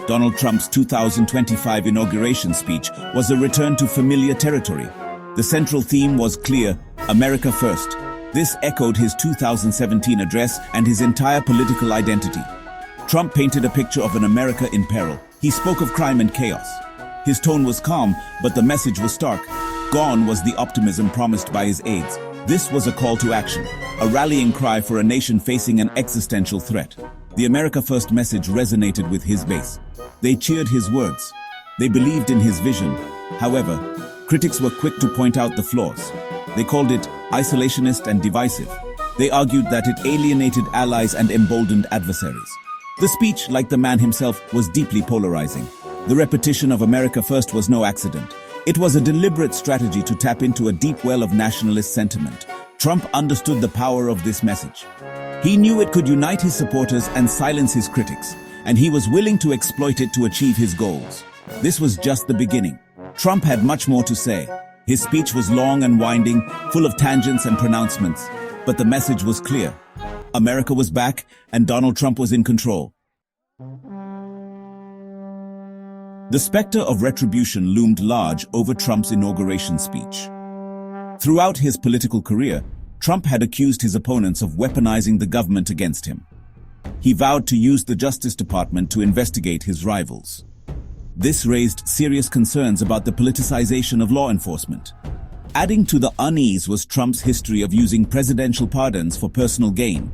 Donald Trump's 2025 inauguration speech was a return to familiar territory. The central theme was clear: America first. This echoed his 2017 address and his entire political identity. Trump painted a picture of an America in peril. He spoke of crime and chaos. His tone was calm, but the message was stark. Gone was the optimism promised by his aides. This was a call to action, a rallying cry for a nation facing an existential threat. The America First message resonated with his base. They cheered his words. They believed in his vision. However, critics were quick to point out the flaws. They called it isolationist and divisive. They argued that it alienated allies and emboldened adversaries. The speech, like the man himself, was deeply polarizing. The repetition of America First was no accident. It was a deliberate strategy to tap into a deep well of nationalist sentiment. Trump understood the power of this message. He knew it could unite his supporters and silence his critics, and he was willing to exploit it to achieve his goals. This was just the beginning. Trump had much more to say. His speech was long and winding, full of tangents and pronouncements, but the message was clear. America was back, and Donald Trump was in control. The specter of retribution loomed large over Trump's inauguration speech. Throughout his political career, Trump had accused his opponents of weaponizing the government against him. He vowed to use the Justice Department to investigate his rivals. This raised serious concerns about the politicization of law enforcement. Adding to the unease was Trump's history of using presidential pardons for personal gain.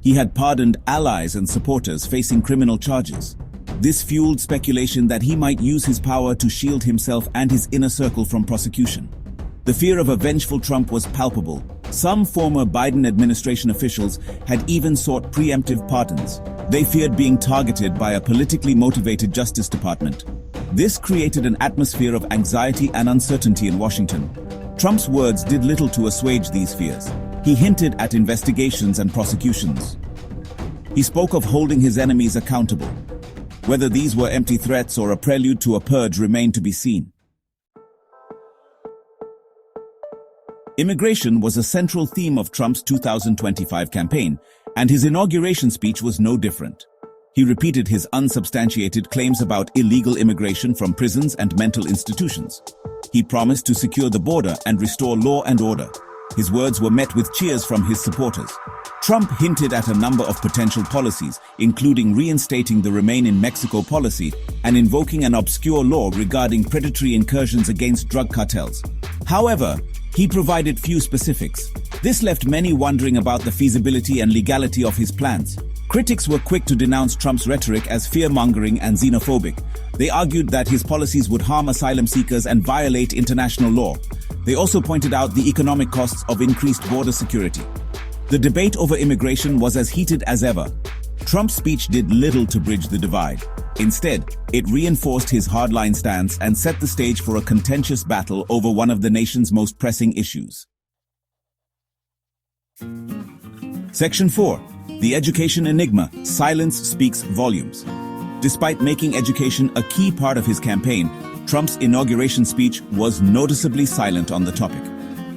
He had pardoned allies and supporters facing criminal charges. This fueled speculation that he might use his power to shield himself and his inner circle from prosecution. The fear of a vengeful Trump was palpable. Some former Biden administration officials had even sought preemptive pardons. They feared being targeted by a politically motivated Justice Department. This created an atmosphere of anxiety and uncertainty in Washington. Trump's words did little to assuage these fears. He hinted at investigations and prosecutions. He spoke of holding his enemies accountable. Whether these were empty threats or a prelude to a purge remained to be seen. Immigration was a central theme of Trump's 2025 campaign, and his inauguration speech was no different. He repeated his unsubstantiated claims about illegal immigration from prisons and mental institutions. He promised to secure the border and restore law and order. His words were met with cheers from his supporters. Trump hinted at a number of potential policies, including reinstating the Remain in Mexico policy and invoking an obscure law regarding predatory incursions against drug cartels. However, he provided few specifics. This left many wondering about the feasibility and legality of his plans. Critics were quick to denounce Trump's rhetoric as fear-mongering and xenophobic. They argued that his policies would harm asylum seekers and violate international law. They also pointed out the economic costs of increased border security. The debate over immigration was as heated as ever. Trump's speech did little to bridge the divide. Instead, it reinforced his hardline stance and set the stage for a contentious battle over one of the nation's most pressing issues. Section 4. The Education Enigma. Silence speaks volumes. Despite making education a key part of his campaign, Trump's inauguration speech was noticeably silent on the topic.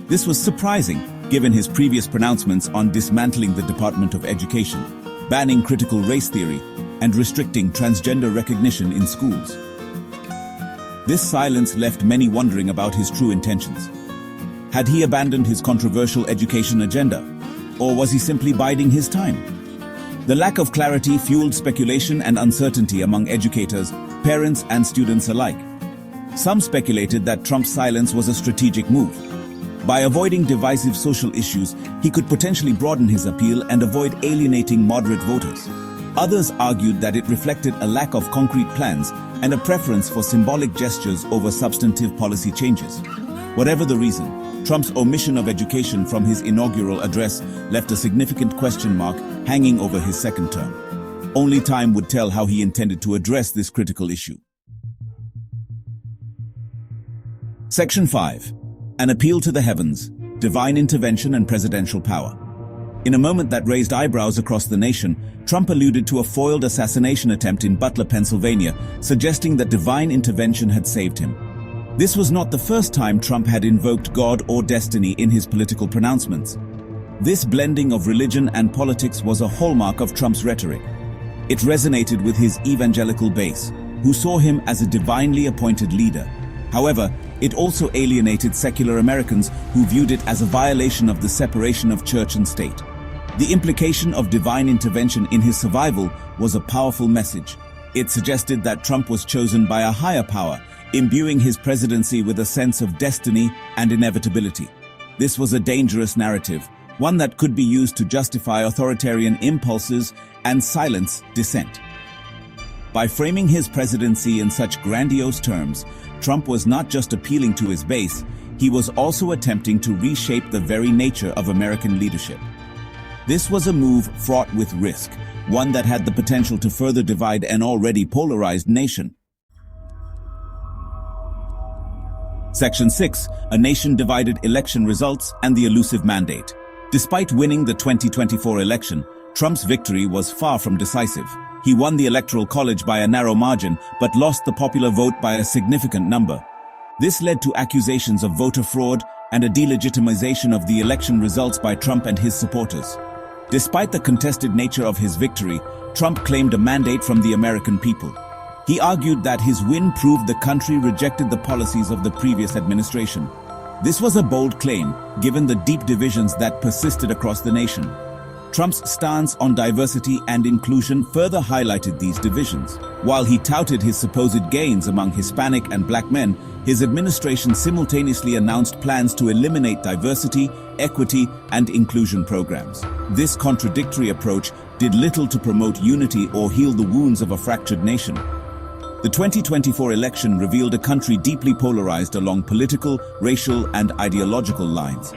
This was surprising, given his previous pronouncements on dismantling the Department of Education, banning critical race theory, and restricting transgender recognition in schools. This silence left many wondering about his true intentions. Had he abandoned his controversial education agenda, or was he simply biding his time? The lack of clarity fueled speculation and uncertainty among educators, parents, and students alike. Some speculated that Trump's silence was a strategic move. By avoiding divisive social issues, he could potentially broaden his appeal and avoid alienating moderate voters. Others argued that it reflected a lack of concrete plans and a preference for symbolic gestures over substantive policy changes. Whatever the reason, Trump's omission of education from his inaugural address left a significant question mark hanging over his second term. Only time would tell how he intended to address this critical issue. Section 5. An appeal to the heavens, divine intervention and presidential power. In a moment that raised eyebrows across the nation, Trump alluded to a foiled assassination attempt in Butler, Pennsylvania, suggesting that divine intervention had saved him. This was not the first time Trump had invoked God or destiny in his political pronouncements. This blending of religion and politics was a hallmark of Trump's rhetoric. It resonated with his evangelical base. who saw him as a divinely appointed leader. However, it also alienated secular Americans who viewed it as a violation of the separation of church and state. The implication of divine intervention in his survival was a powerful message. It suggested that Trump was chosen by a higher power, imbuing his presidency with a sense of destiny and inevitability. This was a dangerous narrative, one that could be used to justify authoritarian impulses and silence dissent. By framing his presidency in such grandiose terms, Trump was not just appealing to his base, he was also attempting to reshape the very nature of American leadership. This was a move fraught with risk, one that had the potential to further divide an already polarized nation. Section 6, a nation divided election results and the elusive mandate. Despite winning the 2024 election, Trump's victory was far from decisive. He won the Electoral College by a narrow margin, but lost the popular vote by a significant number. This led to accusations of voter fraud and a delegitimization of the election results by Trump and his supporters. Despite the contested nature of his victory, Trump claimed a mandate from the American people. He argued that his win proved the country rejected the policies of the previous administration. This was a bold claim, given the deep divisions that persisted across the nation. Trump's stance on diversity and inclusion further highlighted these divisions. While he touted his supposed gains among Hispanic and black men, his administration simultaneously announced plans to eliminate diversity, equity, and inclusion programs. This contradictory approach did little to promote unity or heal the wounds of a fractured nation. The 2024 election revealed a country deeply polarized along political, racial, and ideological lines.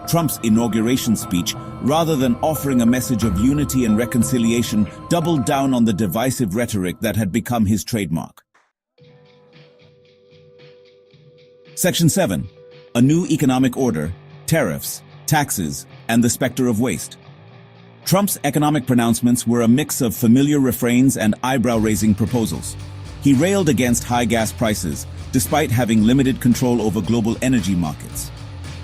Trump's inauguration speech, rather than offering a message of unity and reconciliation, doubled down on the divisive rhetoric that had become his trademark. Section 7. A new economic order, tariffs, taxes, and the specter of waste. Trump's economic pronouncements were a mix of familiar refrains and eyebrow-raising proposals. He railed against high gas prices, despite having limited control over global energy markets.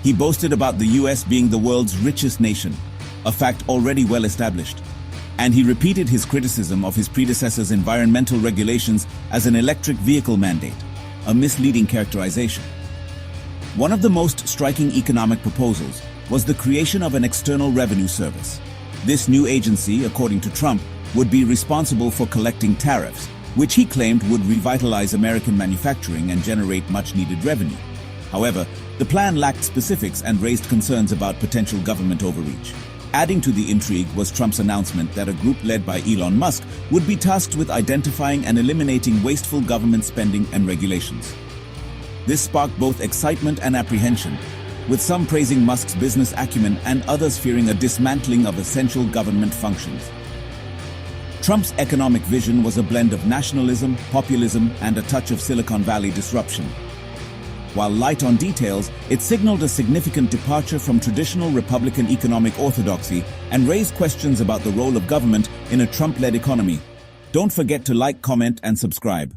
He boasted about the US being the world's richest nation, a fact already well established. And he repeated his criticism of his predecessor's environmental regulations as an electric vehicle mandate, a misleading characterization. One of the most striking economic proposals was the creation of an external revenue service. This new agency, according to Trump, would be responsible for collecting tariffs, which he claimed would revitalize American manufacturing and generate much-needed revenue. However, the plan lacked specifics and raised concerns about potential government overreach. Adding to the intrigue was Trump's announcement that a group led by Elon Musk would be tasked with identifying and eliminating wasteful government spending and regulations. This sparked both excitement and apprehension, with some praising Musk's business acumen and others fearing a dismantling of essential government functions. Trump's economic vision was a blend of nationalism, populism, and a touch of Silicon Valley disruption. While light on details, it signaled a significant departure from traditional Republican economic orthodoxy and raised questions about the role of government in a Trump-led economy. Don't forget to like, comment, and subscribe.